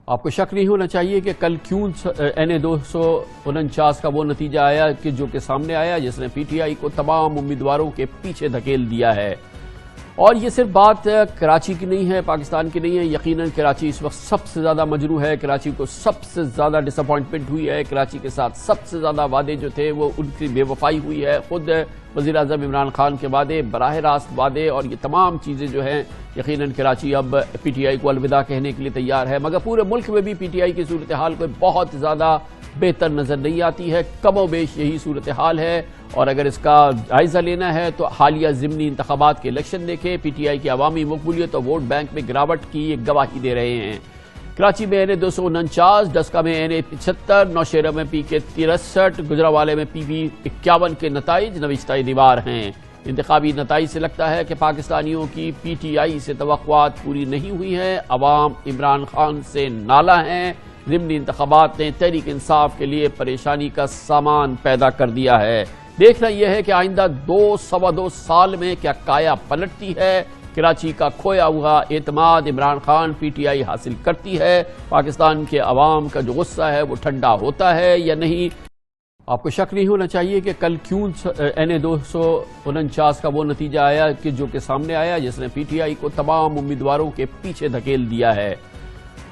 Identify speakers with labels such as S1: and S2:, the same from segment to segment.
S1: आपको शक नहीं होना चाहिए कि कल क्यों NA-249 का वो नतीजा आया कि जो कि सामने आया, जिसने PTI को तमाम उम्मीदवारों के पीछे धकेल दिया है। और ये सिर्फ बात कराची की नहीं है, पाकिस्तान की नहीं है। यकीनन कराची इस वक्त सबसे ज़्यादा मजरूह है, कराची को सबसे ज़्यादा डिसअपॉइंटमेंट हुई है, कराची के साथ सबसे ज़्यादा वादे जो थे वो उनकी बेवफाई हुई है। खुद वज़ीर आज़म इमरान खान के वादे, बराह रास्त वादे और ये तमाम चीज़ें जो हैं, यकीनन कराची अब PTI को अलविदा कहने के लिए तैयार है। मगर पूरे मुल्क में भी PTI की सूरत हाल कोई बहुत ज़्यादा बेहतर नज़र नहीं आती है, कमो बेश यही सूरत हाल है। और अगर इसका जायज़ा लेना है तो हालिया ज़िमनी इंतखाबात के इलेक्शन देखें, PTI की अवामी मकबूलियत और वोट बैंक में गिरावट की एक गवाही दे रहे हैं। कराची में NA-249, डस्का में NA-75, नौशेरा में PK 63, गुजरावाले में PB 51 के नताइज नविश्ता दीवार हैं। इंतखाबी नताइज से लगता है कि पाकिस्तानियों की PTI से तवक्कुआत पूरी नहीं हुई है, अवाम इमरान खान से नाला हैं। ज़िमनी इंतखाबात ने तहरीक इंसाफ के लिए परेशानी का सामान पैदा कर दिया है। देखना यह है कि आइंदा 2-2.25 साल में क्या काया पलटती है, कराची का खोया हुआ एतमाद इमरान खान PTI हासिल करती है, पाकिस्तान के अवाम का जो गुस्सा है वो ठंडा होता है या नहीं। आपको शक नहीं होना चाहिए कि कल क्यों NA-249 का वो नतीजा आया कि जो कि सामने आया, जिसने PTI को तमाम उम्मीदवारों के पीछे धकेल दिया है।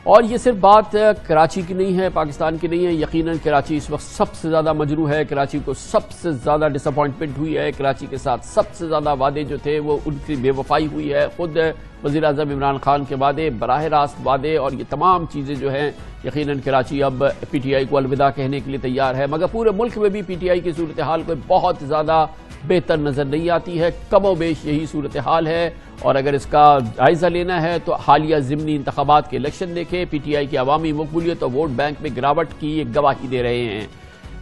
S1: और ये सिर्फ बात कराची की नहीं है, पाकिस्तान की नहीं है। यकीनन कराची इस वक्त सबसे ज़्यादा मजरूह है, कराची को सबसे ज़्यादा डिसअपॉइंटमेंट हुई है, कराची के साथ सबसे ज़्यादा वादे जो थे वो उनकी बेवफाई हुई है। खुद वज़ीर आज़म इमरान खान के वादे, बराह रास्त वादे और ये तमाम चीज़ें जो हैं, यकीनन कराची अब PTI को अलविदा कहने के लिए तैयार है। मगर पूरे मुल्क में भी PTI की सूरत हाल कोई बहुत ज़्यादा बेहतर नज़र नहीं आती है, कमो बेश यही सूरत हाल है। और अगर इसका जायज़ा लेना है तो हालिया ज़िमनी इंतखाबात के इलेक्शन देखें, PTI की अवामी मकबूलियत और वोट बैंक में गिरावट की एक गवाही दे रहे हैं।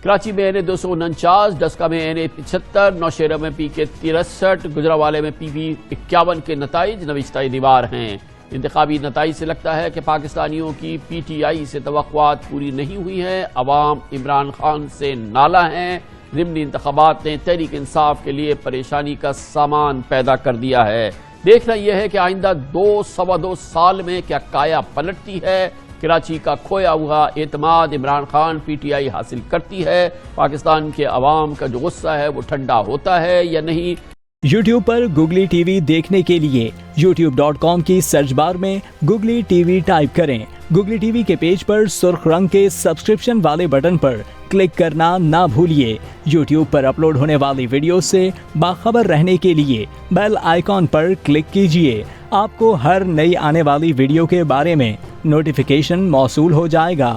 S1: कराची में NA-249, डस्का में NA-75, नौशेरा में PK 63, गुजरावाले में PB 51 के नताइज नविश्ता दीवार हैं। इंतखाबी नताइज से लगता है कि पाकिस्तानियों की PTI से तवक्कुआत पूरी नहीं हुई है, अवाम इमरान खान से नाला हैं। ज़िमनी इंतखाबात ने तहरीक इंसाफ के लिए परेशानी का सामान पैदा कर दिया है। देखना यह है कि आइंदा 2-2.25 साल में क्या काया पलटती है, कराची का खोया हुआ एतमाद इमरान खान PTI हासिल करती है, पाकिस्तान के अवाम का जो गुस्सा है वो ठंडा होता है या नहीं।
S2: YouTube पर Googly TV देखने के लिए youtube.com की सर्च बार में Googly TV टाइप करें। Googly TV के पेज पर सुर्ख रंग के सब्सक्रिप्शन वाले बटन पर क्लिक करना ना भूलिए। YouTube पर अपलोड होने वाली वीडियो से बाखबर रहने के लिए बेल आइकॉन पर क्लिक कीजिए। आपको हर नई आने वाली वीडियो के बारे में नोटिफिकेशन मौसूल हो जाएगा।